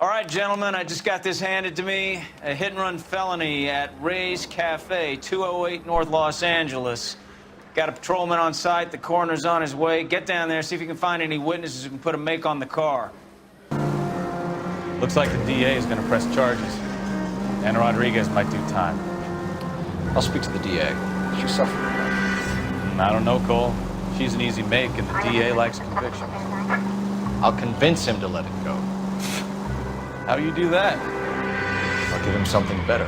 All right, gentlemen, I just got this handed to me. A hit-and-run felony at Ray's Cafe, 208 North Los Angeles. Got a patrolman on site. The coroner's on his way. Get down there, see if you can find any witnesses who can put a make on the car. Looks like the DA is going to press charges. Anna Rodriguez might do time. I'll speak to the DA. She suffered enough. I don't know, Cole. She's an easy make, and the DA likes convictions. I'll convince him to let it go. How do you do that? I'll give him something better.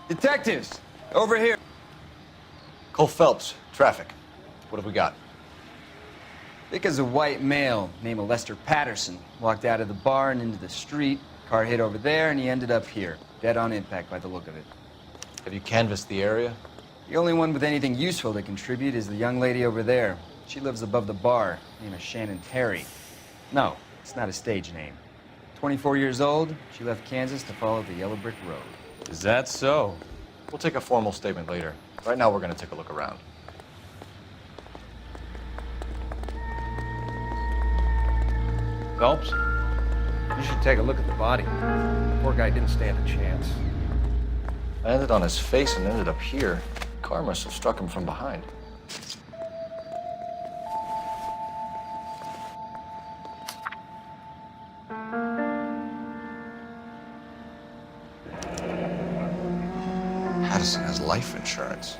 Detectives, over here. Cole Phelps, traffic. What have we got? Thick as a white male named Lester Patterson walked out of the bar and into the street. Car hit over there, and he ended up here, dead on impact by the look of it. Have you canvassed the area? The only one with anything useful to contribute is the young lady over there. She lives above the bar, name is Shannon Terry. No, it's not a stage name. 24 years old, she left Kansas to follow the Yellow Brick Road. Is that so? We'll take a formal statement later. Right now, we're going to take a look around. Phelps, you should take a look at the body. The poor guy didn't stand a chance. I ended on his face and ended up here. Car must have struck him from behind. Patterson has life insurance.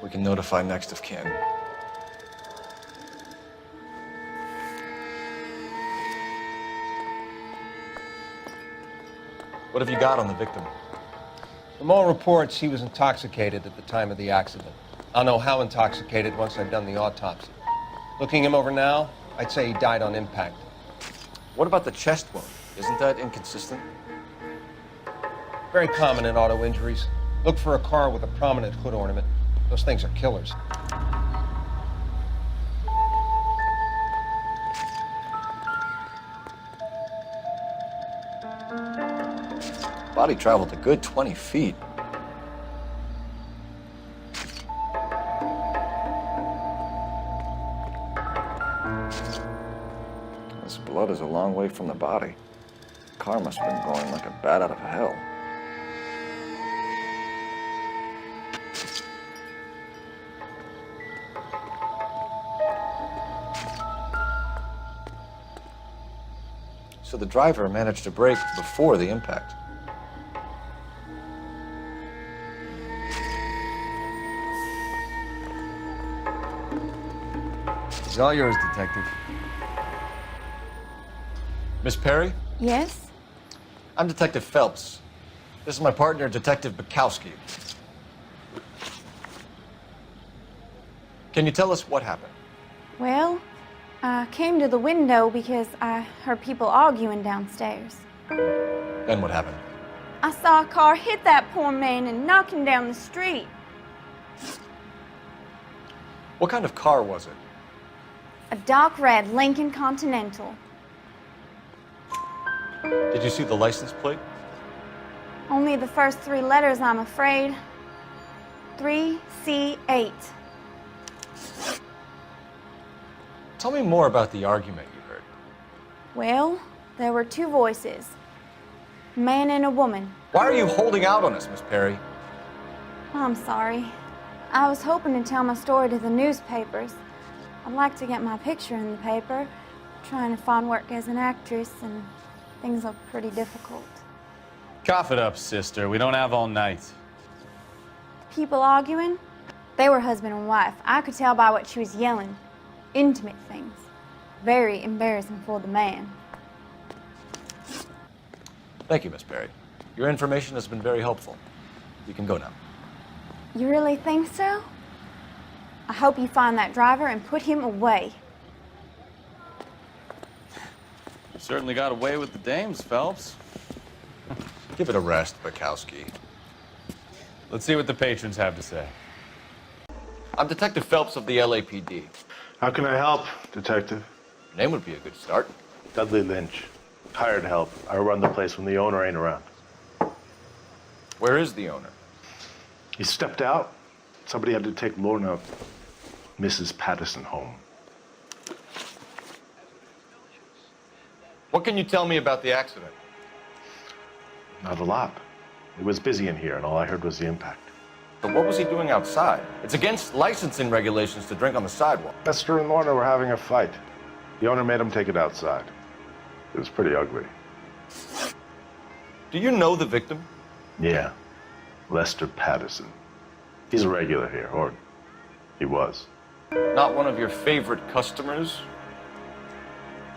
We can notify next of kin. What have you got on the victim? From all reports, he was intoxicated at the time of the accident. I'll know how intoxicated once I've done the autopsy. Looking him over now, I'd say he died on impact. What about the chest wound? Isn't that inconsistent? Very common in auto injuries. Look for a car with a prominent hood ornament. Those things are killers. Body traveled a good 20 feet. This blood is a long way from the body. The car must have been going like a bat out of hell. So the driver managed to brake before the impact. It's all yours, Detective. Miss Perry? Yes? I'm Detective Phelps. This is my partner, Detective Bukowski. Can you tell us what happened? Well, I came to the window because I heard people arguing downstairs. Then what happened? I saw a car hit that poor man and knock him down the street. What kind of car was it? A dark red Lincoln Continental. Did you see the license plate? Only the first three letters, I'm afraid. 3C8. Tell me more about the argument you heard. Well, there were two voices. A man and a woman. Why are you holding out on us, Miss Perry? I'm sorry. I was hoping to tell my story to the newspapers. I'd like to get my picture in the paper. Trying to find work as an actress, and things look pretty difficult. Cough it up, sister. We don't have all night. People arguing? They were husband and wife. I could tell by what she was yelling. Intimate things. Very embarrassing for the man. Thank you, Miss Perry. Your information has been very helpful. You can go now. You really think so? I hope you find that driver and put him away. You certainly got away with the dames, Phelps. Give it a rest, Bukowski. Let's see what the patrons have to say. I'm Detective Phelps of the LAPD. How can I help, Detective? Your name would be a good start. Dudley Lynch. Hired help. I run the place when the owner ain't around. Where is the owner? He stepped out. Somebody had to take Lorna, Mrs. Patterson, home. What can you tell me about the accident? Not a lot. It was busy in here, and all I heard was the impact. But what was he doing outside? It's against licensing regulations to drink on the sidewalk. Lester and Lorna were having a fight. The owner made him take it outside. It was pretty ugly. Do you know the victim? Yeah. Lester Patterson. He's a regular here, or he was. Not one of your favorite customers?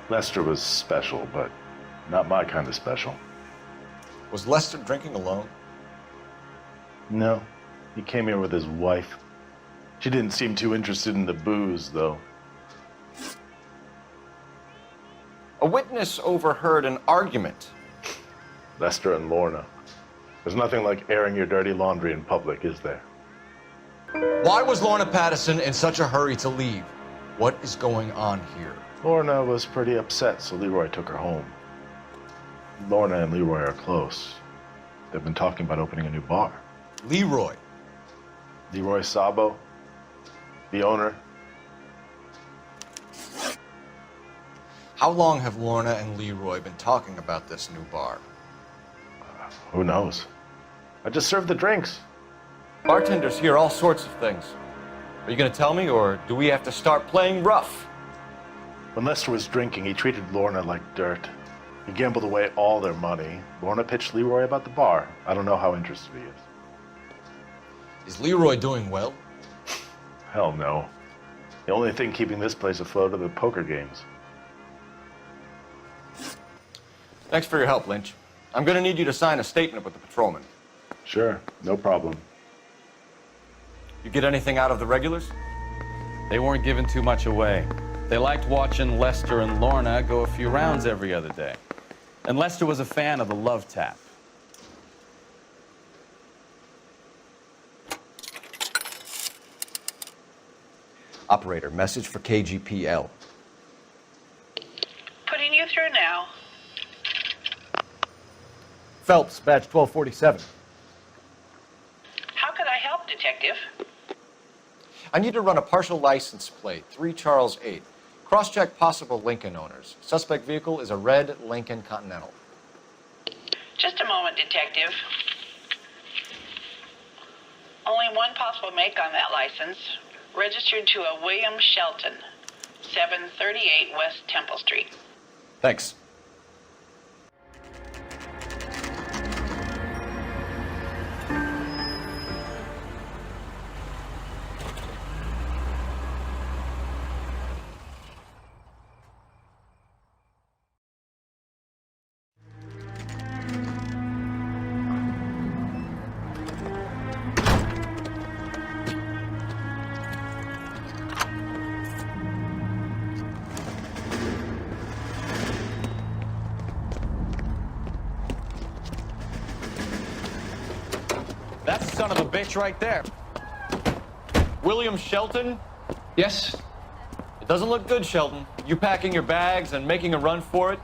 Lester was special, but not my kind of special. Was Lester drinking alone? No. He came here with his wife. She didn't seem too interested in the booze, though. A witness overheard an argument. Lester and Lorna. There's nothing like airing your dirty laundry in public, is there? Why was Lorna Patterson in such a hurry to leave? What is going on here? Lorna was pretty upset, so Leroy took her home. Lorna and Leroy are close. They've been talking about opening a new bar. Leroy. Leroy Sabo, the owner. How long have Lorna and Leroy been talking about this new bar? Who knows? I just served the drinks. Bartenders hear all sorts of things. Are you going to tell me, or do we have to start playing rough? When Lester was drinking, he treated Lorna like dirt. He gambled away all their money. Lorna pitched Leroy about the bar. I don't know how interested he is. Is Leroy doing well? Hell no. The only thing keeping this place afloat are the poker games. Thanks for your help, Lynch. I'm going to need you to sign a statement with the patrolman. Sure, no problem. You get anything out of the regulars? They weren't giving too much away. They liked watching Lester and Lorna go a few rounds every other day. And Lester was a fan of the love tap. Operator, message for KGPL. Putting you through now. Phelps, badge 1247. How could I help, Detective? I need to run a partial license plate, 3 Charles 8. Cross-check possible Lincoln owners. Suspect vehicle is a red Lincoln Continental. Just a moment, Detective. Only one possible make on that license. Registered to a William Shelton, 738 West Temple Street. Thanks. That's the son of a bitch right there. William Shelton? Yes? It doesn't look good, Shelton. You packing your bags and making a run for it?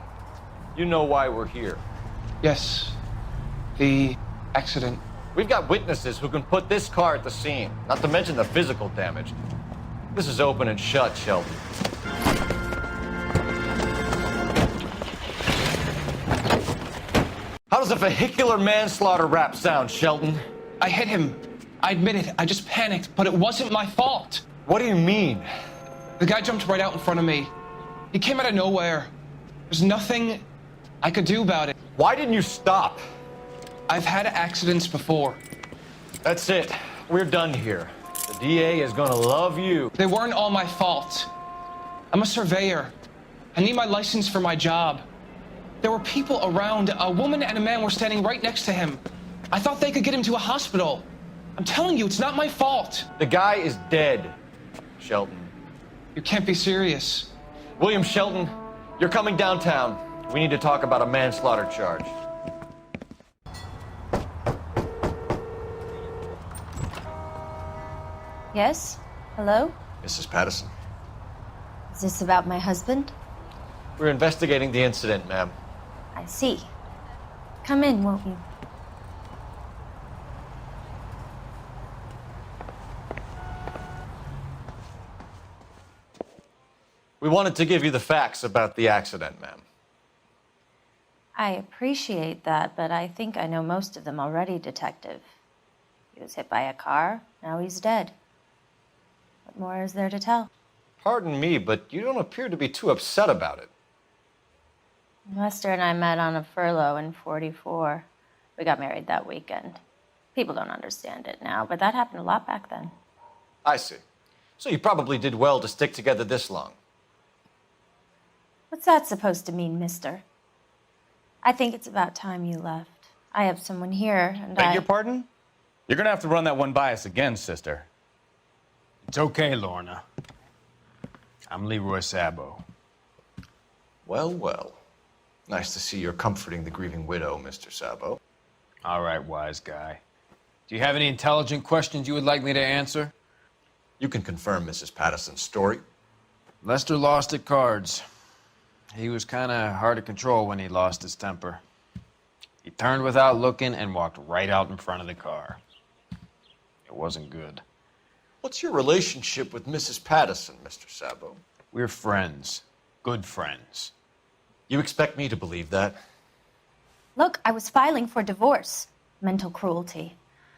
You know why we're here. Yes. The accident. We've got witnesses who can put this car at the scene, not to mention the physical damage. This is open and shut, Shelton. How does a vehicular manslaughter rap sound, Shelton? I hit him. I admit it. I just panicked, but it wasn't my fault. What do you mean? The guy jumped right out in front of me. He came out of nowhere. There's nothing I could do about it. Why didn't you stop? I've had accidents before. That's it. We're done here. The DA is gonna love you. They weren't all my fault. I'm a surveyor. I need my license for my job. There were people around. A woman and a man were standing right next to him. I thought they could get him to a hospital. I'm telling you, it's not my fault. The guy is dead, Shelton. You can't be serious. William Shelton, you're coming downtown. We need to talk about a manslaughter charge. Yes? Hello? Mrs. Patterson, Is this about my husband? we're investigating the incident, ma'am. I see. Come in, won't you? We wanted to give you the facts about the accident, ma'am. I appreciate that, but I think I know most of them already, Detective. He was hit by a car, now he's dead. What more is there to tell? Pardon me, but you don't appear to be too upset about it. Lester and I met on a furlough in '44. We got married that weekend. People don't understand it now, but that happened a lot back then. I see. So you probably did well to stick together this long. What's that supposed to mean, mister? I think it's about time you left. I have someone here, and Beg your pardon? You're gonna have to run that one by us again, sister. It's okay, Lorna. I'm Leroy Sabo. Well, well. Nice to see you're comforting the grieving widow, Mr. Sabo. All right, wise guy. Do you have any intelligent questions you would like me to answer? You can confirm Mrs. Patterson's story. Lester lost at cards. He was kind of hard to control when he lost his temper. He turned without looking and walked right out in front of the car. It wasn't good. What's your relationship with Mrs. Patterson, Mr. Sabo? We're friends. Good friends. You expect me to believe that? Look, I was filing for divorce. Mental cruelty.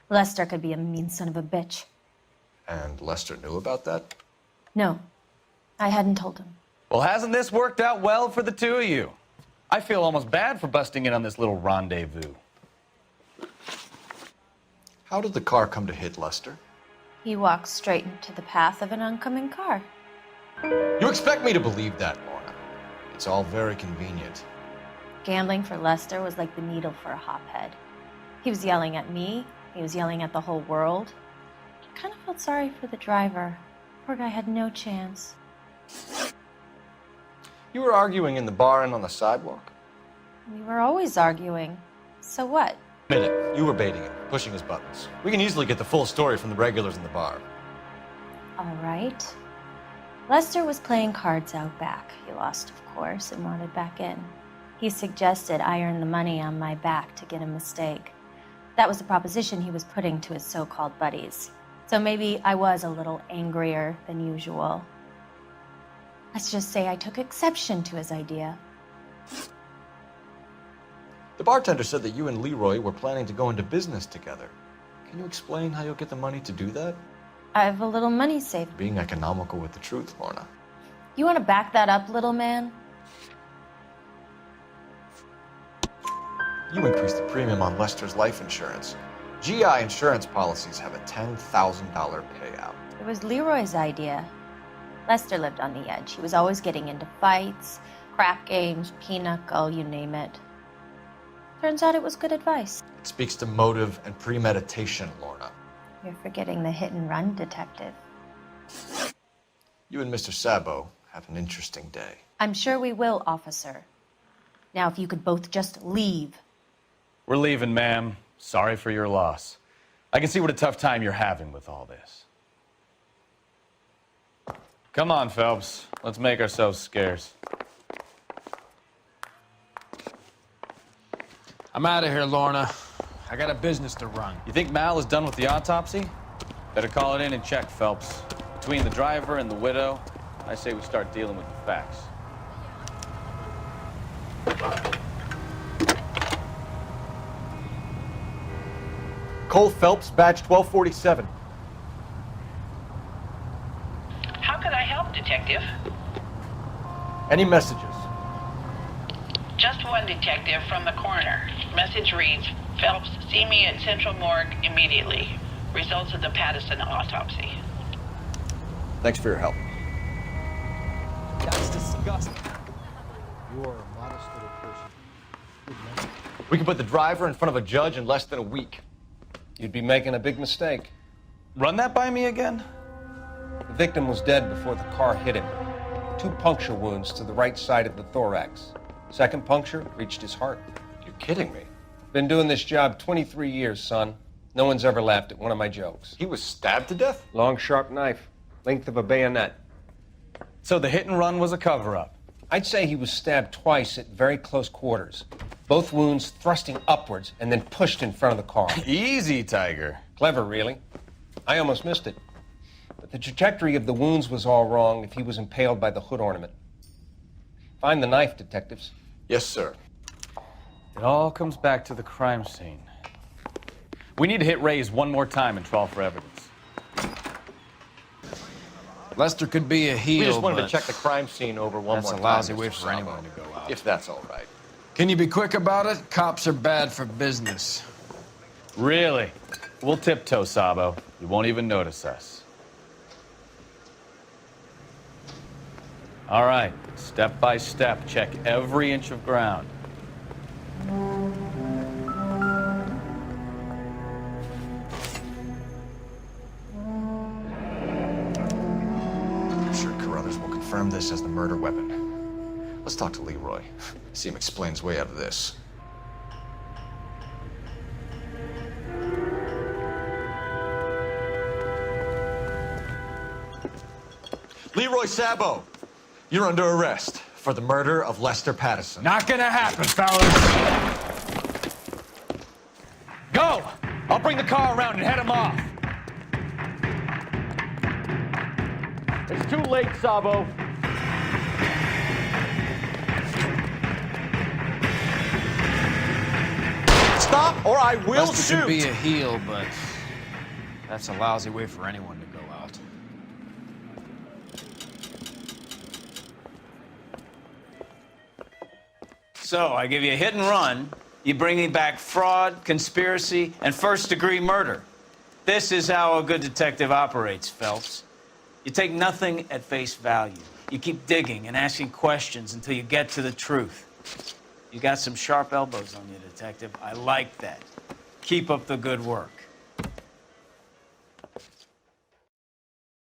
Lester could be a mean son of a bitch. And Lester knew about that? No, I hadn't told him. Well, hasn't this worked out well for the two of you? I feel almost bad for busting in on this little rendezvous. How did the car come to hit Lester? He walked straight into the path of an oncoming car. You expect me to believe that, Lorna? It's all very convenient. Gambling for Lester was like the needle for a hophead. He was yelling at me. He was yelling at the whole world. I kind of felt sorry for the driver. Poor guy had no chance. You were arguing in the bar and on the sidewalk? We were always arguing. So what? Admit it, you were baiting him, pushing his buttons. We can easily get the full story from the regulars in the bar. All right. Lester was playing cards out back. He lost, of course, and wanted back in. He suggested I earn the money on my back to get a mistake. That was the proposition he was putting to his so-called buddies. So maybe I was a little angrier than usual. Let's just say I took exception to his idea. The bartender said that you and Leroy were planning to go into business together. Can you explain how you'll get the money to do that? I have a little money saved. Being economical with the truth, Lorna. You want to back that up, little man? You increased the premium on Lester's life insurance. GI insurance policies have a $10,000 payout. It was Leroy's idea. Lester lived on the edge. He was always getting into fights, crap games, pinochle, you name it. Turns out it was good advice. It speaks to motive and premeditation, Lorna. You're forgetting the hit and run, Detective. You and Mr. Sabo have an interesting day. I'm sure we will, officer. Now, if you could both just leave. We're leaving, ma'am. Sorry for your loss. I can see what a tough time you're having with all this. Come on, Phelps. Let's make ourselves scarce. I'm out of here, Lorna. I got a business to run. You think Mal is done with the autopsy? Better call it in and check, Phelps. Between the driver and the widow, I say we start dealing with the facts. Cole Phelps, badge 1247. How could I help, Detective? Any messages? Just one, Detective, from the coroner. Message reads, Phelps, see me at Central Morgue immediately. Results of the Patterson autopsy. Thanks for your help. That's disgusting. You are a modest little person. We can put the driver in front of a judge in less than a week. You'd be making a big mistake. Run that by me again? The victim was dead before the car hit him. 2 puncture wounds to the right side of the thorax. Second puncture reached his heart. You're kidding me. Been doing this job 23 years, son. No one's ever laughed at one of my jokes. He was stabbed to death? Long, sharp knife, length of a bayonet. So the hit and run was a cover-up. I'd say he was stabbed twice at very close quarters. Both wounds thrusting upwards and then pushed in front of the car. Easy, Tiger. Clever, really. I almost missed it. But the trajectory of the wounds was all wrong if he was impaled by the hood ornament. Find the knife, detectives. Yes, sir. It all comes back to the crime scene. We need to hit Ray's one more time and trawl for evidence. Lester could be a heel, We just wanted but to check the crime scene over one that's more a time. lousy Mr. way for Sabo. anyone to go out. If that's all right. Can you be quick about it? Cops are bad for business. Really? We'll tiptoe, Sabo. You won't even notice us. All right, step by step, check every inch of ground. I'm sure Carruthers will confirm this as the murder weapon. Let's talk to Leroy. See him explain his way out of this. Leroy Sabo, you're under arrest for the murder of Lester Patterson. Not gonna happen, fellas. Go! I'll bring the car around and head him off. It's too late, Sabo. Stop or I will Lester shoot! could be a heel, but that's a lousy way for anyone to go out. So I give you a hit and run. You bring me back fraud, conspiracy, and first-degree murder. This is how a good detective operates, Phelps. You take nothing at face value. You keep digging and asking questions until you get to the truth. You got some sharp elbows on you, detective. I like that. Keep up the good work.